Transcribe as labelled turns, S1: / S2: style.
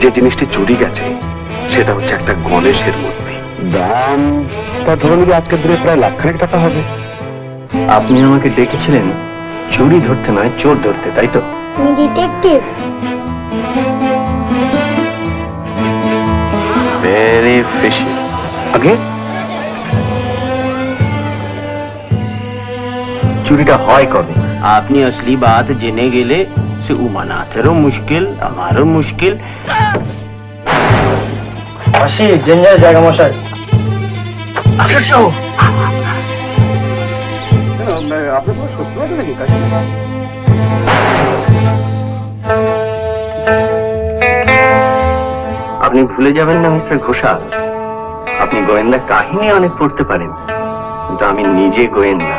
S1: যে জিনিসটি চুরি গেছে সেটা হচ্ছে একটা গণেশের মূর্তি। দাম তা ধরুন আজকের দিনে প্রায় লাখখানেক টাকা হবে। আপনি আমাকে ডেকেছিলেন চুরি ধরতে নয়, চোর ধরতে, তাই তো?
S2: ডিটেকটিভ।
S1: Very fishy. আগে চুরিটা হয় কবে?
S3: আপনি असली बात জেনে গেলে সে উমানাথেরও মুশকিল, আমারও মুশকিল।
S4: আসি ডেঞ্জার জায়গা মশাই।
S1: আপনার কোনো শত্রু আছে নাকি?
S3: আপনি ভুলে যাবেন না মিস্টার ঘোষাল, আপনি গোয়েন্দা কাহিনী অনেক পড়তে পারেন, কিন্তু আমি নিজে গোয়েন্দা।